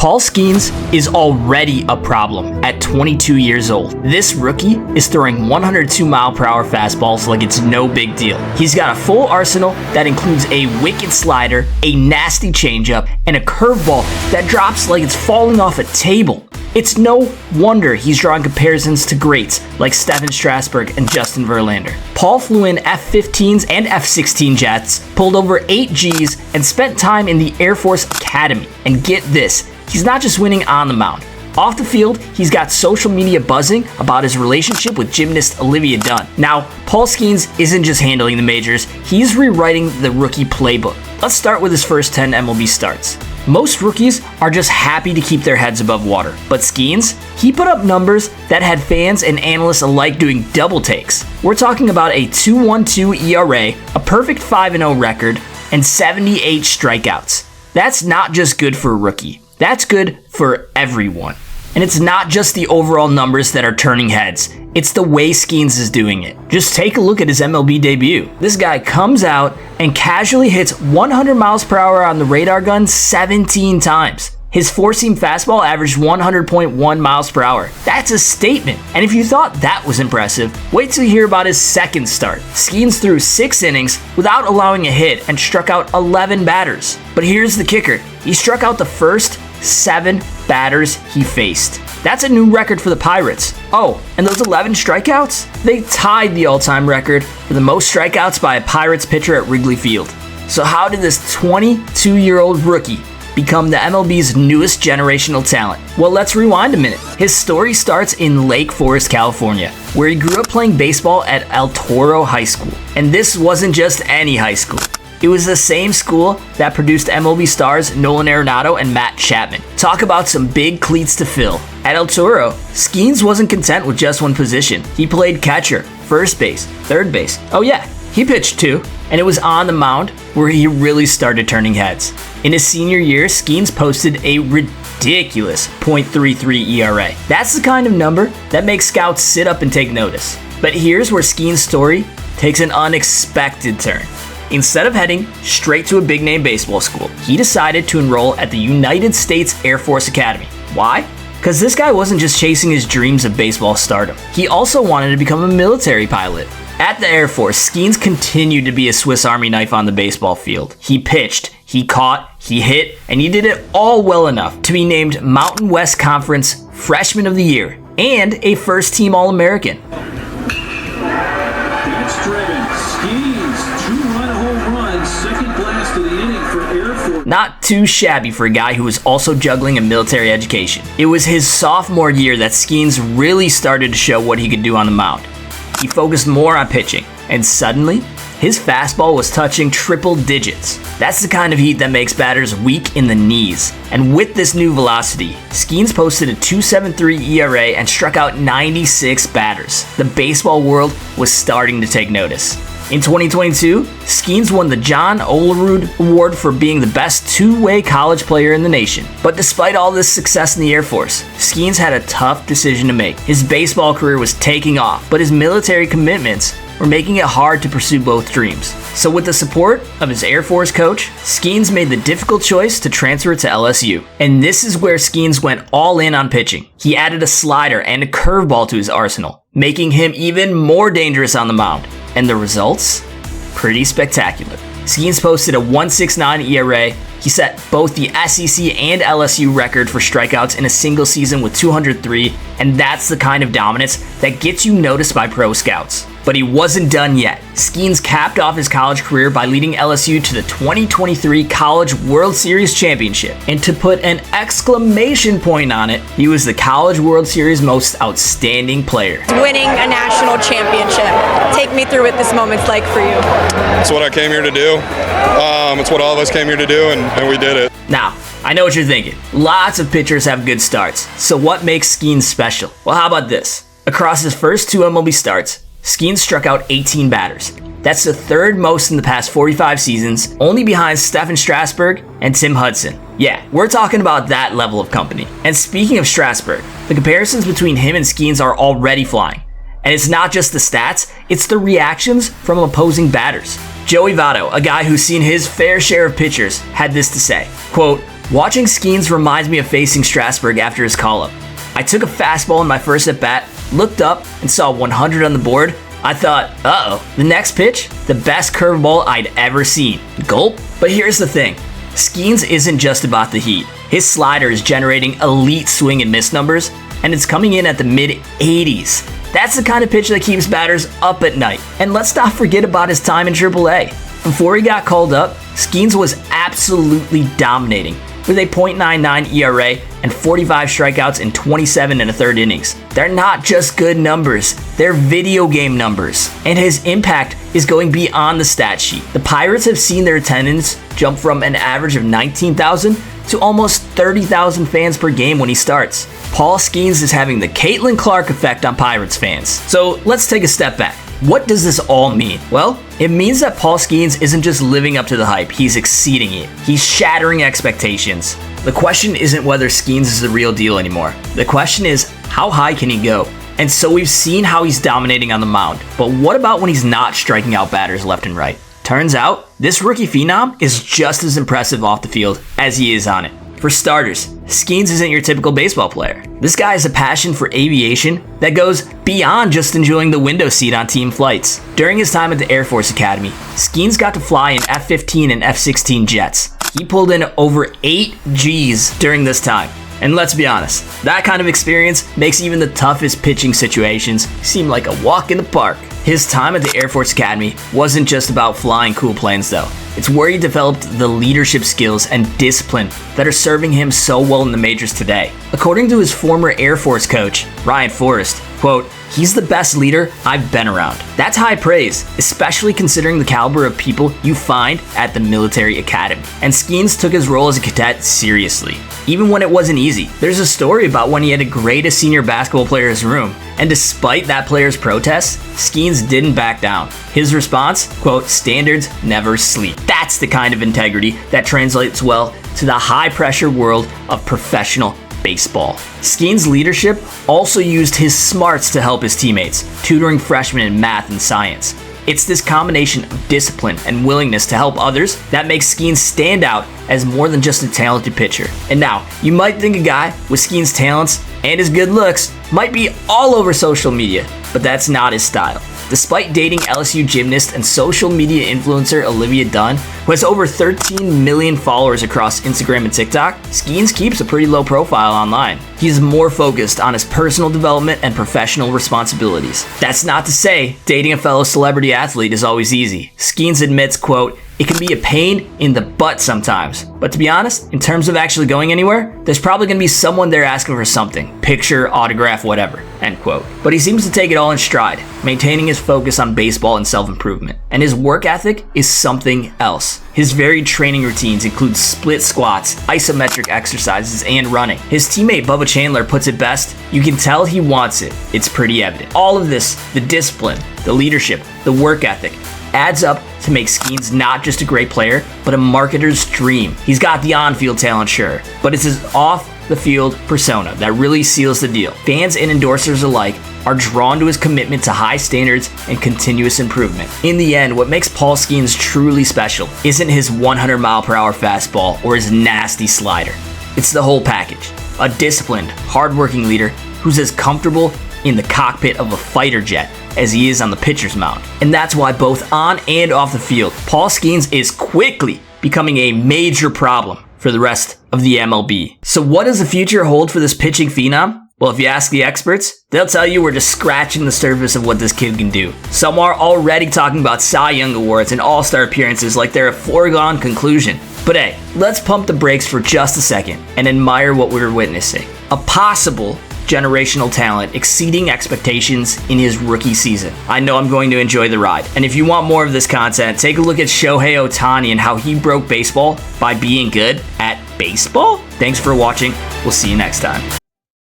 Paul Skenes is already a problem at 22 years old. This rookie is throwing 102-mile-per-hour fastballs like it's no big deal. He's got a full arsenal that includes a wicked slider, a nasty changeup, and a curveball that drops like it's falling off a table. It's no wonder he's drawing comparisons to greats like Stephen Strasburg and Justin Verlander. Paul flew in F-15s and F-16 jets, pulled over 8 Gs, and spent time in the Air Force Academy. And get this, he's not just winning on the mound. Off the field, he's got social media buzzing about his relationship with gymnast Olivia Dunn. Now, Paul Skenes isn't just handling the majors, he's rewriting the rookie playbook. Let's start with his first 10 MLB starts. Most rookies are just happy to keep their heads above water, but Skenes, he put up numbers that had fans and analysts alike doing double takes. We're talking about a 2.12 ERA, a perfect 5-0 record, and 78 strikeouts. That's not just good for a rookie. That's good for everyone. And it's not just the overall numbers that are turning heads. It's the way Skenes is doing it. Just take a look at his MLB debut. This guy comes out and casually hits 100 miles per hour on the radar gun 17 times. His four-seam fastball averaged 100.1 miles per hour. That's a statement. And if you thought that was impressive, wait till you hear about his second start. Skenes threw 6 innings without allowing a hit and struck out 11 batters. But here's the kicker. He struck out the first 7 batters he faced. That's a new record for the Pirates. Oh, and those 11 strikeouts? They tied the all-time record for the most strikeouts by a Pirates pitcher at Wrigley Field. So how did this 22-year-old rookie become the MLB's newest generational talent? Well, let's rewind a minute. His story starts in Lake Forest, California, where he grew up playing baseball at Toro High School. And this wasn't just any high school. It was the same school that produced MLB stars Nolan Arenado and Matt Chapman. Talk about some big cleats to fill. At El Toro, Skenes wasn't content with just one position. He played catcher, first base, third base. Oh yeah, he pitched too. And it was on the mound where he really started turning heads. In his senior year, Skenes posted a ridiculous .33 ERA. That's the kind of number that makes scouts sit up and take notice. But here's where Skenes' story takes an unexpected turn. Instead of heading straight to a big-name baseball school, he decided to enroll at the United States Air Force Academy. Why? Because this guy wasn't just chasing his dreams of baseball stardom. He also wanted to become a military pilot. At the Air Force, Skenes continued to be a Swiss Army knife on the baseball field. He pitched, he caught, he hit, and he did it all well enough to be named Mountain West Conference Freshman of the Year and a first-team All-American. That's driven. Skenes, 2-run home run, second blast of the inning for Air Force. Not too shabby for a guy who was also juggling a military education. It was his sophomore year that Skenes really started to show what he could do on the mound. He focused more on pitching, and suddenly, his fastball was touching triple digits. That's the kind of heat that makes batters weak in the knees. And with this new velocity, Skenes posted a 2.73 ERA and struck out 96 batters. The baseball world was starting to take notice. In 2022, Skenes won the John Olerud Award for being the best two-way college player in the nation. But despite all this success in the Air Force, Skenes had a tough decision to make. His baseball career was taking off, but his military commitments were making it hard to pursue both dreams. So with the support of his Air Force coach, Skenes made the difficult choice to transfer to LSU. And this is where Skenes went all in on pitching. He added a slider and a curveball to his arsenal, making him even more dangerous on the mound. And the results? Pretty spectacular. Skenes posted a 1.69 ERA. He set both the SEC and LSU record for strikeouts in a single season with 203, and that's the kind of dominance that gets you noticed by pro scouts. But he wasn't done yet. Skenes capped off his college career by leading LSU to the 2023 College World Series Championship. And to put an exclamation point on it, he was the College World Series most outstanding player. Winning a national championship. Take me through what this moment's like for you. It's what I came here to do. It's what all of us came here to do, and we did it. Now, I know what you're thinking. Lots of pitchers have good starts. So what makes Skenes special? Well, how about this? Across his first 2 MLB starts, Skenes struck out 18 batters. That's the third most in the past 45 seasons, only behind Stephen Strasburg and Tim Hudson. Yeah, we're talking about that level of company. And speaking of Strasburg, the comparisons between him and Skenes are already flying. And it's not just the stats, it's the reactions from opposing batters. Joey Votto, a guy who's seen his fair share of pitchers, had this to say, quote, Watching Skenes reminds me of facing Strasburg after his call-up. I took a fastball in my first at-bat, looked up, and saw 100 on the board. I thought, uh-oh, the next pitch? The best curveball I'd ever seen. Gulp? But here's the thing. Skenes isn't just about the heat. His slider is generating elite swing and miss numbers, and it's coming in at the mid-80s. That's the kind of pitch that keeps batters up at night. And let's not forget about his time in AAA. Before he got called up, Skenes was absolutely dominating, with a .99 ERA and 45 strikeouts in 27 1/3 innings. They're not just good numbers, they're video game numbers. And his impact is going beyond the stat sheet. The Pirates have seen their attendance jump from an average of 19,000 to almost 30,000 fans per game when he starts. Paul Skenes is having the Caitlin Clark effect on Pirates fans. So let's take a step back. What does this all mean? Well, it means that Paul Skenes isn't just living up to the hype, he's exceeding it. He's shattering expectations. The question isn't whether Skenes is the real deal anymore. The question is, how high can he go? And so we've seen how he's dominating on the mound. But what about when he's not striking out batters left and right? Turns out, this rookie phenom is just as impressive off the field as he is on it. For starters, Skenes isn't your typical baseball player. This guy has a passion for aviation that goes beyond just enjoying the window seat on team flights. During his time at the Air Force Academy, Skenes got to fly in F-15 and F-16 jets. He pulled in over 8 Gs during this time. And let's be honest, that kind of experience makes even the toughest pitching situations seem like a walk in the park. His time at the Air Force Academy wasn't just about flying cool planes though. It's where he developed the leadership skills and discipline that are serving him so well in the majors today. According to his former Air Force coach, Ryan Forrest, quote, "He's the best leader I've been around." That's high praise, especially considering the caliber of people you find at the military academy. And Skenes took his role as a cadet seriously, even when it wasn't easy. There's a story about when he had to grade a senior basketball player's room, and despite that player's protests, Skenes didn't back down. His response, quote, "Standards never sleep." That's the kind of integrity that translates well to the high-pressure world of professional baseball. Skenes' leadership also used his smarts to help his teammates, tutoring freshmen in math and science. It's this combination of discipline and willingness to help others that makes Skenes stand out as more than just a talented pitcher. And now, you might think a guy with Skenes' talents and his good looks might be all over social media, but that's not his style. Despite dating LSU gymnast and social media influencer Olivia Dunn, who has over 13 million followers across Instagram and TikTok, Skenes keeps a pretty low profile online. He's more focused on his personal development and professional responsibilities. That's not to say dating a fellow celebrity athlete is always easy. Skenes admits, quote, "It can be a pain in the butt sometimes. But to be honest, in terms of actually going anywhere, there's probably going to be someone there asking for something. Picture, autograph, whatever." End quote. But he seems to take it all in stride, maintaining his focus on baseball and self-improvement. And his work ethic is something else. His varied training routines include split squats, isometric exercises, and running. His teammate Bubba Chandler puts it best, "You can tell he wants it. It's pretty evident." All of this, the discipline, the leadership, the work ethic, adds up to make Skenes not just a great player, but a marketer's dream. He's got the on-field talent, sure, but it's his off-the-field persona that really seals the deal. Fans and endorsers alike are drawn to his commitment to high standards and continuous improvement. In the end, what makes Paul Skenes truly special isn't his 100-mile-per-hour fastball or his nasty slider. It's the whole package. A disciplined, hard-working leader who's as comfortable in the cockpit of a fighter jet as he is on the pitcher's mound. And that's why both on and off the field, Paul Skenes is quickly becoming a major problem for the rest of the MLB. So what does the future hold for this pitching phenom? Well, if you ask the experts, they'll tell you we're just scratching the surface of what this kid can do. Some are already talking about Cy Young awards and all-star appearances like they're a foregone conclusion. But hey, let's pump the brakes for just a second and admire what we're witnessing. A possible generational talent exceeding expectations in his rookie season. I know I'm going to enjoy the ride. And if you want more of this content, take a look at Shohei Ohtani and how he broke baseball by being good at baseball. Thanks for watching. We'll see you next time.